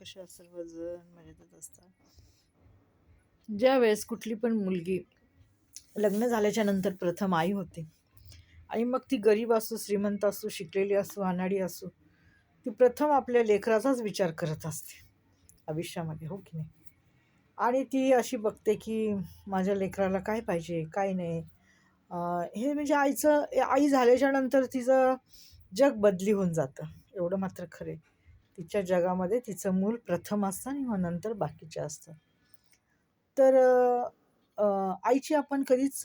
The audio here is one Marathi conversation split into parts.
कशा सर्वजण मजेतच असतात. ज्या वेळेस कुठली पण मुलगी लग्न झाल्याच्या नंतर प्रथम आई होते आणि मग ती गरीब असो, श्रीमंत असो, शिकलेली असो, अनाडी असो, ती प्रथम आपल्या लेकराचाच विचार करत असते आयुष्यामध्ये, हो की नाही? आणि ती अशी बघते की माझ्या लेकराला काय पाहिजे, काय नाही. हे म्हणजे आई झाल्याच्या नंतर तिचं जग बदली होऊन जातं, एवढं मात्र खरं आहे. तिच्या जगामध्ये तिचं मूल प्रथम असतं आणि मग नंतर बाकीचे असतं. तर आईची आपण कधीच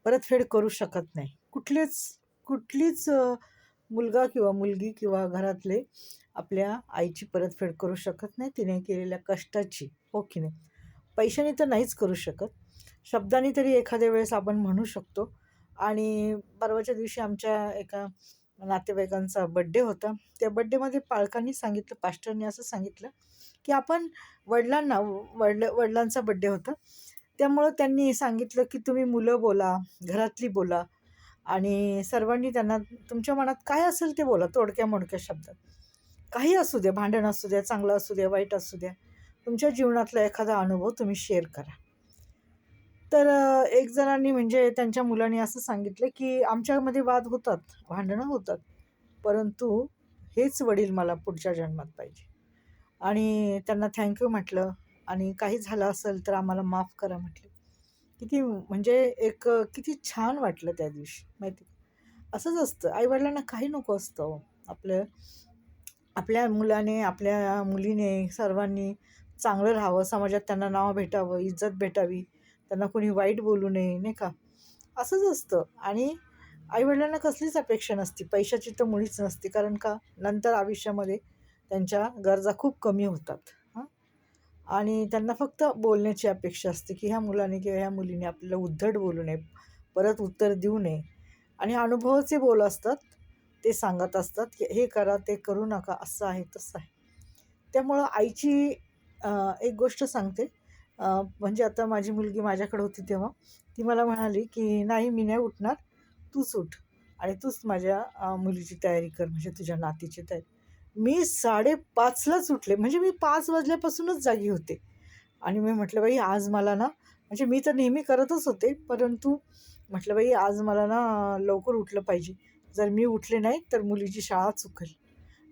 परतफेड करू शकत नाही. कुठलीच मुलगा किंवा मुलगी किंवा घरातले आपल्या आईची परतफेड करू शकत नाही, तिने केलेल्या कष्टाची, हो की नाही? पैशाने तर नाहीच करू शकत, शब्दांनी तरी एखाद्या वेळेस आपण म्हणू शकतो. आणि परवाच्या दिवशी आमच्या एका नातेवाईकांचा बड्डे होता. त्या बड्डेमध्ये पालकांनी सांगितलं, पास्टरनी असं सांगितलं, की आपण वडिलांचा बड्डे होता. त्यामुळं त्यांनी सांगितलं, की तुम्ही मुलं बोला, घरातली बोला आणि सर्वांनी त्यांना तुमच्या मनात काय असेल ते बोला तोडक्या-मोडक्या शब्दात. काही असू द्या, भांडण असू द्या, चांगलं असू द्या, वाईट असू द्या. तुमच्या जीवनातला एखादा अनुभव तुम्ही शेअर करा. तर एक जणांनी म्हणजे त्यांच्या मुलांनी असं सांगितलं, की आमच्यामध्ये वाद होतात, भांडणं होतात, परंतु हेच वडील मला पुढच्या जन्मात पाहिजे. आणि त्यांना थँक म्हटलं आणि काही झालं असेल तर आम्हाला माफ करा म्हटलं. किती म्हणजे किती छान वाटलं त्या दिवशी माहिती आहे. असंच असतं, आई-वडिलांना काही नको असतं हो. आपल्या मुलाने, आपल्या मुलीने सर्वांनी चांगलं राहावं, समाजात त्यांना नाव भेटावं, इज्जत भेटावी, त्यांना कोणी वाईट बोलू नये, नाही का? असंच असतं. आणि आई-वडिलांना कसलीच अपेक्षा नसते, पैशाची तर मुळीच नसते. कारण का नंतर आयुष्यामध्ये त्यांच्या गरजा खूप कमी होतात. हां. आणि त्यांना फक्त बोलण्याची अपेक्षा असते, की ह्या मुलाने किंवा ह्या मुलीने आपल्याला उद्धट बोलू नये, परत उत्तर देऊ नये. आणि अनुभवाचे बोल असतात, ते सांगत असतात, की हे करा, ते करू नका, असं आहे, तसं आहे. त्यामुळं आईची एक गोष्ट सांगते. म्हणजे आता माझी मुलगी माझ्याकडे होती तेव्हा, ती मला म्हणाली, की "नाही, मी नाही उठणार, तूच उठ आणि तूच माझ्या मुलीची तयारी कर, म्हणजे तुझ्या नातीची तयारी." मी 5:30लाच उठले, म्हणजे मी 5 वाजल्यापासूनच जागी होते. आणि मी म्हटलं, "बाई आज मला ना." म्हणजे मी तर नेहमी करतच होते, परंतु म्हटलं, "बाई आज मला ना लवकर उठलं पाहिजे. जर मी उठले नाही तर मुलीची शाळा चुकेल."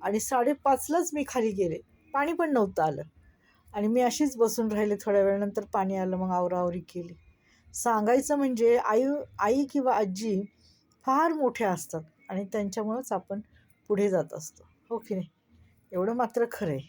आणि 5:30लाच मी खाली गेले. पाणी पण नव्हतं आलं. आणि मी अशीच बसून राहिले. थोड्या वेळानंतर पाणी आलं, मग आवराआवरी केली. सांगायचं म्हणजे आई आई किंवा आजी फार मोठ्या असतात आणि त्यांच्यामुळंच आपण पुढे जात असतो, हो की नाही? एवढं मात्र खरं आहे.